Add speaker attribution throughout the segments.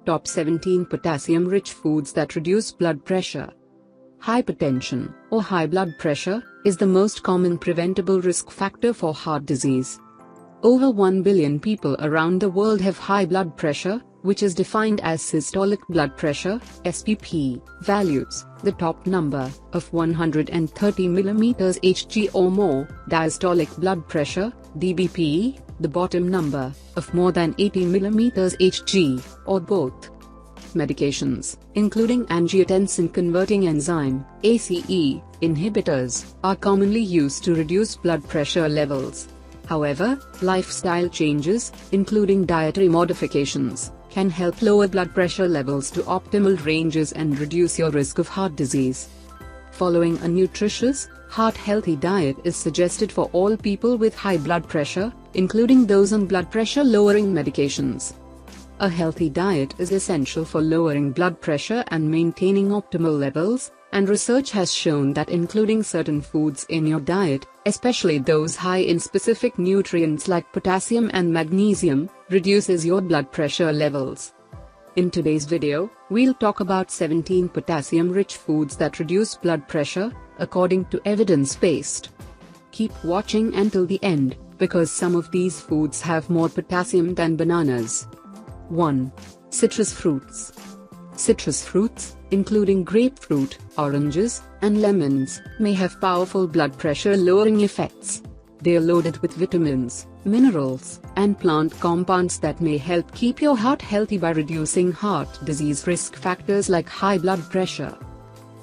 Speaker 1: Top 17 potassium-rich foods that reduce blood pressure. Hypertension, or high blood pressure, is the most common preventable risk factor for heart disease. Over 1 billion people around the world have high blood pressure, which is defined as systolic blood pressure, SPP, values, the top number, of 130 mm Hg or more, diastolic blood pressure, DBP, the bottom number, of more than 80 mm Hg, or both. Medications, including angiotensin-converting enzyme, ACE, inhibitors, are commonly used to reduce blood pressure levels. However, lifestyle changes, including dietary modifications, can help lower blood pressure levels to optimal ranges and reduce your risk of heart disease. Following a nutritious, heart-healthy diet is suggested for all people with high blood pressure, including those on blood pressure-lowering medications. A healthy diet is essential for lowering blood pressure and maintaining optimal levels, and research has shown that including certain foods in your diet, especially those high in specific nutrients like potassium and magnesium, reduces your blood pressure levels. In today's video, we'll talk about 17 potassium-rich foods that reduce blood pressure, according to evidence-based. Keep watching until the end, because some of these foods have more potassium than bananas. 1. Citrus fruits. Citrus fruits, including grapefruit, oranges, and lemons, may have powerful blood pressure-lowering effects. They are loaded with vitamins, minerals, and plant compounds that may help keep your heart healthy by reducing heart disease risk factors like high blood pressure.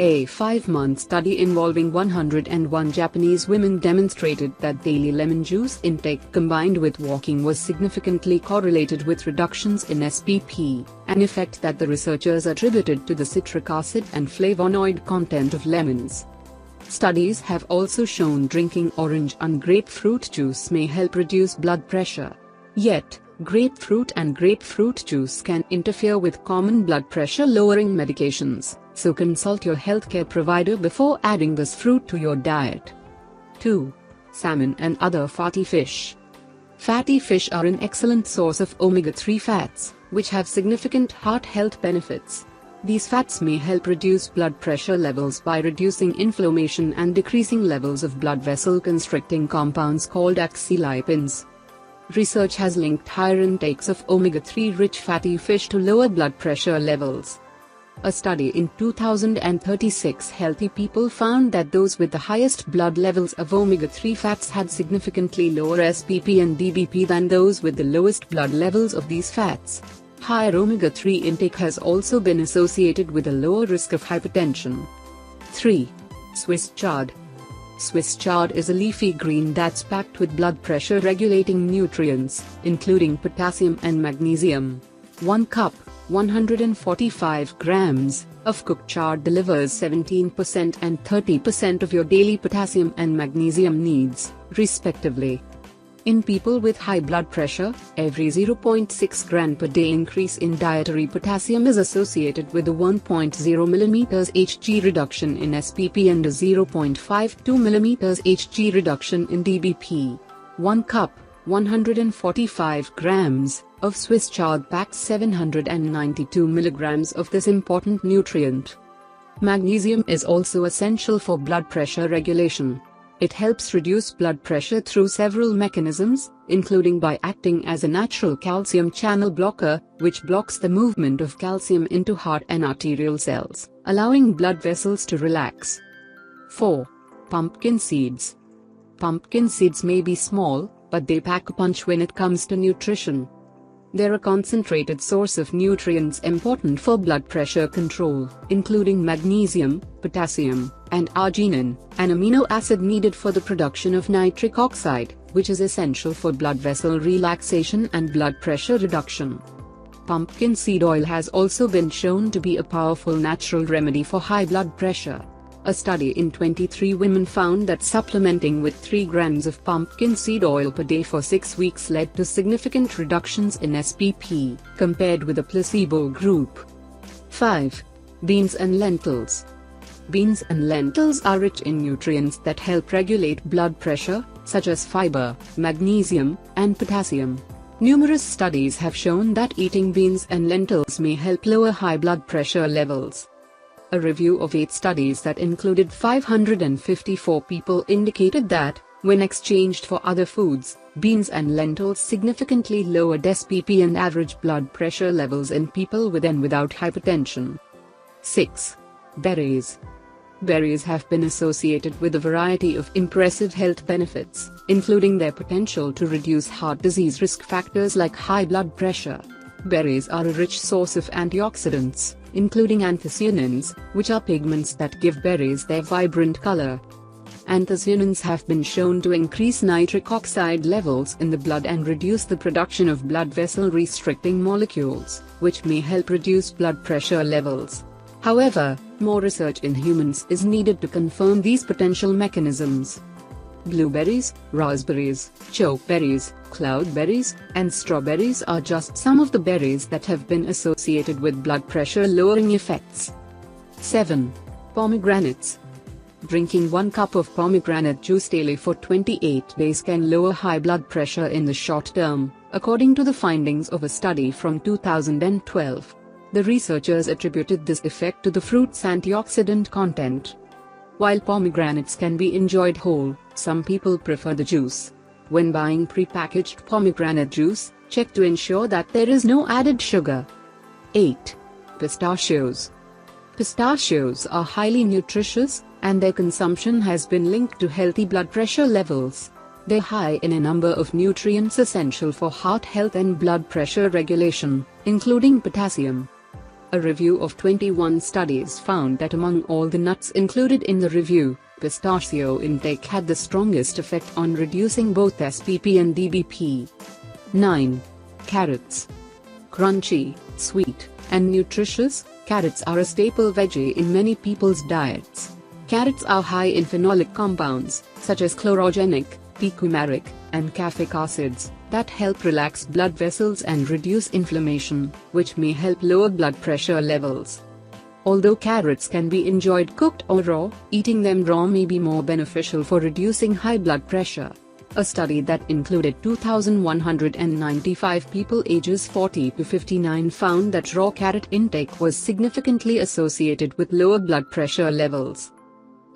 Speaker 1: A 5-month study involving 101 Japanese women demonstrated that daily lemon juice intake combined with walking was significantly correlated with reductions in SPP, an effect that the researchers attributed to the citric acid and flavonoid content of lemons. Studies have also shown drinking orange and grapefruit juice may help reduce blood pressure. Yet, grapefruit and grapefruit juice can interfere with common blood pressure-lowering medications, so consult your healthcare provider before adding this fruit to your diet. 2. Salmon and other fatty fish. Fatty fish are an excellent source of omega-3 fats, which have significant heart health benefits. These fats may help reduce blood pressure levels by reducing inflammation and decreasing levels of blood vessel-constricting compounds called oxylipins. Research has linked higher intakes of omega-3 rich fatty fish to lower blood pressure levels. A study in 2036 healthy people found that those with the highest blood levels of omega-3 fats had significantly lower SPP and DBP than those with the lowest blood levels of these fats. Higher omega-3 intake has also been associated with a lower risk of hypertension. 3. Swiss chard. Swiss chard is a leafy green that's packed with blood pressure regulating nutrients, including potassium and magnesium. 1 cup, 145 grams, of cooked chard delivers 17% and 30% of your daily potassium and magnesium needs, respectively. In people with high blood pressure, every 0.6 gram per day increase in dietary potassium is associated with a 1.0 mm Hg reduction in SPP and a 0.52 mm Hg reduction in DBP. 1 cup, 145 grams, of Swiss chard packs 792 milligrams of this important nutrient. Magnesium is also essential for blood pressure regulation. It helps reduce blood pressure through several mechanisms, including by acting as a natural calcium channel blocker, which blocks the movement of calcium into heart and arterial cells, allowing blood vessels to relax. 4. Pumpkin seeds. Pumpkin seeds may be small, but they pack a punch when it comes to nutrition. They're a concentrated source of nutrients important for blood pressure control, including magnesium, potassium, and arginine, an amino acid needed for the production of nitric oxide, which is essential for blood vessel relaxation and blood pressure reduction. Pumpkin seed oil has also been shown to be a powerful natural remedy for high blood pressure. A study in 23 women found that supplementing with 3 grams of pumpkin seed oil per day for 6 weeks led to significant reductions in SPP, compared with a placebo group. 5. Beans and lentils. Beans and lentils are rich in nutrients that help regulate blood pressure, such as fiber, magnesium, and potassium. Numerous studies have shown that eating beans and lentils may help lower high blood pressure levels. A review of 8 studies that included 554 people indicated that, when exchanged for other foods, beans and lentils significantly lowered SPP and average blood pressure levels in people with and without hypertension. 6. Berries. Berries have been associated with a variety of impressive health benefits, including their potential to reduce heart disease risk factors like high blood pressure. Berries are a rich source of antioxidants, including anthocyanins, which are pigments that give berries their vibrant color. Anthocyanins have been shown to increase nitric oxide levels in the blood and reduce the production of blood vessel restricting molecules, which may help reduce blood pressure levels. However, more research in humans is needed to confirm these potential mechanisms. Blueberries, raspberries, chokeberries, cloudberries, and strawberries are just some of the berries that have been associated with blood pressure lowering effects. 7. Pomegranates. Drinking 1 cup of pomegranate juice daily for 28 days can lower high blood pressure in the short term, according to the findings of a study from 2012. The researchers attributed this effect to the fruit's antioxidant content. While pomegranates can be enjoyed whole, some people prefer the juice. When buying pre-packaged pomegranate juice, check to ensure that there is no added sugar. 8. Pistachios. Pistachios are highly nutritious, and their consumption has been linked to healthy blood pressure levels. They're high in a number of nutrients essential for heart health and blood pressure regulation, including potassium. A review of 21 studies found that among all the nuts included in the review, pistachio intake had the strongest effect on reducing both SPP and DBP. 9. Carrots. Crunchy, sweet, and nutritious, carrots are a staple veggie in many people's diets. Carrots are high in phenolic compounds, such as chlorogenic, picoumaric, and caffeic acids, that help relax blood vessels and reduce inflammation, which may help lower blood pressure levels. Although carrots can be enjoyed cooked or raw, eating them raw may be more beneficial for reducing high blood pressure. A study that included 2,195 people ages 40 to 59 found that raw carrot intake was significantly associated with lower blood pressure levels.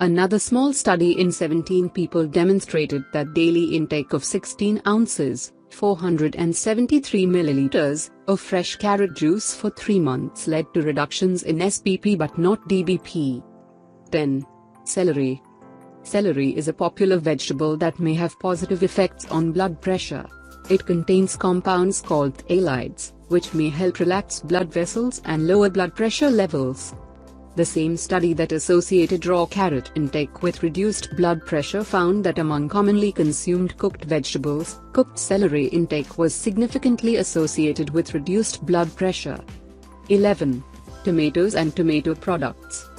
Speaker 1: Another small study in 17 people demonstrated that daily intake of 16 ounces, 473 milliliters, of fresh carrot juice for 3 months led to reductions in SPP but not DBP. 10. Celery. Celery is a popular vegetable that may have positive effects on blood pressure. It contains compounds called phthalides, which may help relax blood vessels and lower blood pressure levels. The same study that associated raw carrot intake with reduced blood pressure found that among commonly consumed cooked vegetables, cooked celery intake was significantly associated with reduced blood pressure. 11. Tomatoes and tomato products.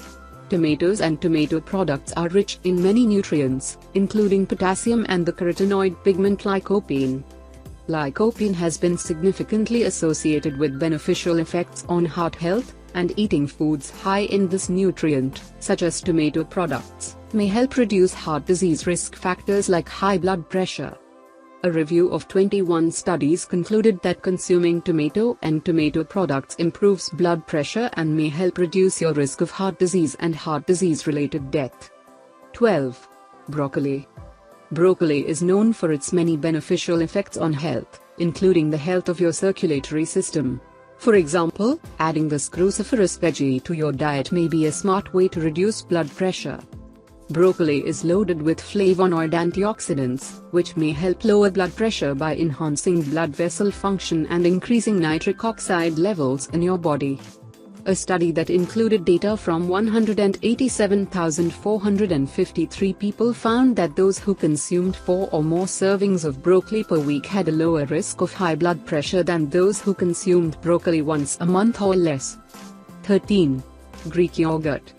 Speaker 1: Tomatoes and tomato products are rich in many nutrients, including potassium and the carotenoid pigment lycopene. Lycopene has been significantly associated with beneficial effects on heart health, and eating foods high in this nutrient, such as tomato products, may help reduce heart disease risk factors like high blood pressure. A review of 21 studies concluded that consuming tomato and tomato products improves blood pressure and may help reduce your risk of heart disease and heart disease-related death. 12. Broccoli. Broccoli is known for its many beneficial effects on health, including the health of your circulatory system. For example, adding this cruciferous veggie to your diet may be a smart way to reduce blood pressure. Broccoli is loaded with flavonoid antioxidants, which may help lower blood pressure by enhancing blood vessel function and increasing nitric oxide levels in your body. A study that included data from 187,453 people found that those who consumed 4 or more servings of broccoli per week had a lower risk of high blood pressure than those who consumed broccoli once a month or less. 13. Greek yogurt.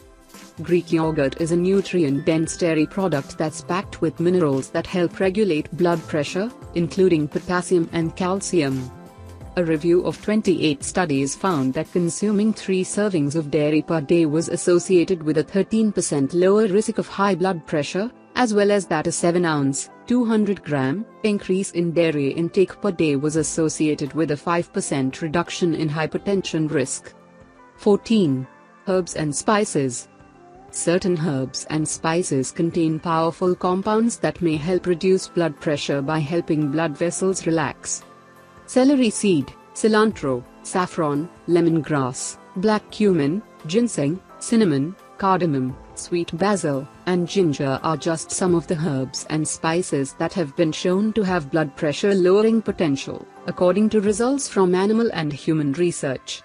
Speaker 1: Greek yogurt is a nutrient-dense dairy product that's packed with minerals that help regulate blood pressure, including potassium and calcium. A review of 28 studies found that consuming 3 servings of dairy per day was associated with a 13% lower risk of high blood pressure, as well as that a 7-ounce, 200-gram, increase in dairy intake per day was associated with a 5% reduction in hypertension risk. 14. Herbs and spices. Certain herbs and spices contain powerful compounds that may help reduce blood pressure by helping blood vessels relax. Celery seed, cilantro, saffron, lemongrass, black cumin, ginseng, cinnamon, cardamom, sweet basil, and ginger are just some of the herbs and spices that have been shown to have blood pressure lowering potential, according to results from animal and human research.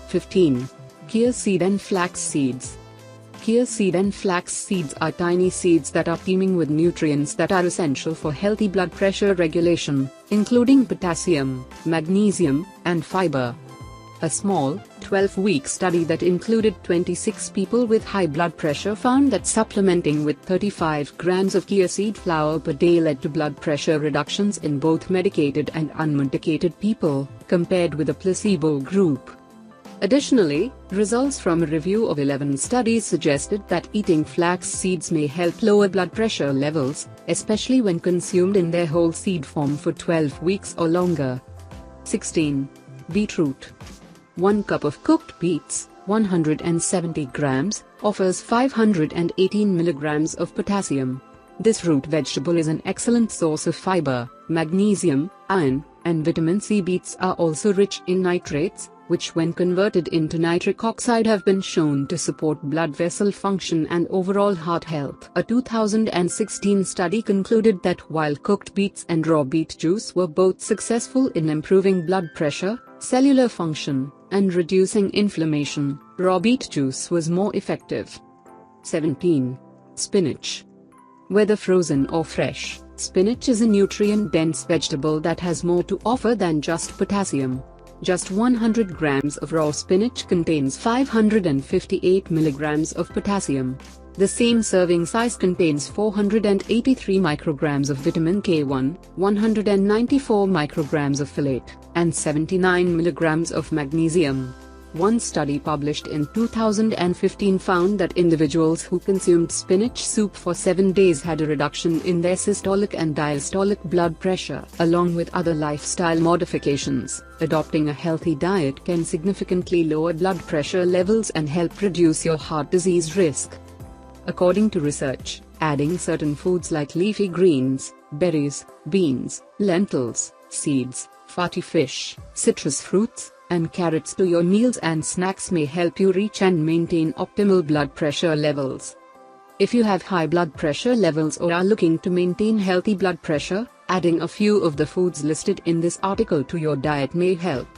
Speaker 1: 15. Chia seed and flax seeds. Chia seed and flax seeds are tiny seeds that are teeming with nutrients that are essential for healthy blood pressure regulation, including potassium, magnesium, and fiber. A small, 12-week study that included 26 people with high blood pressure found that supplementing with 35 grams of chia seed flour per day led to blood pressure reductions in both medicated and unmedicated people, compared with a placebo group. Additionally, results from a review of 11 studies suggested that eating flax seeds may help lower blood pressure levels, especially when consumed in their whole seed form for 12 weeks or longer. 16. Beetroot. 1 cup of cooked beets, 170 grams, offers 518 milligrams of potassium. This root vegetable is an excellent source of fiber, magnesium, iron, and vitamin C. Beets are also rich in nitrates, which when converted into nitric oxide have been shown to support blood vessel function and overall heart health. A 2016 study concluded that while cooked beets and raw beet juice were both successful in improving blood pressure, cellular function, and reducing inflammation, raw beet juice was more effective. 17. Spinach. Whether frozen or fresh, spinach is a nutrient-dense vegetable that has more to offer than just potassium. Just 100 grams of raw spinach contains 558 milligrams of potassium. The same serving size contains 483 micrograms of vitamin K1, 194 micrograms of folate, and 79 milligrams of magnesium. One study published in 2015 found that individuals who consumed spinach soup for 7 days had a reduction in their systolic and diastolic blood pressure. Along with other lifestyle modifications, adopting a healthy diet can significantly lower blood pressure levels and help reduce your heart disease risk. According to research, adding certain foods like leafy greens, berries, beans, lentils, seeds, fatty fish, citrus fruits, and carrots to your meals and snacks may help you reach and maintain optimal blood pressure levels. If you have high blood pressure levels or are looking to maintain healthy blood pressure, adding a few of the foods listed in this article to your diet may help.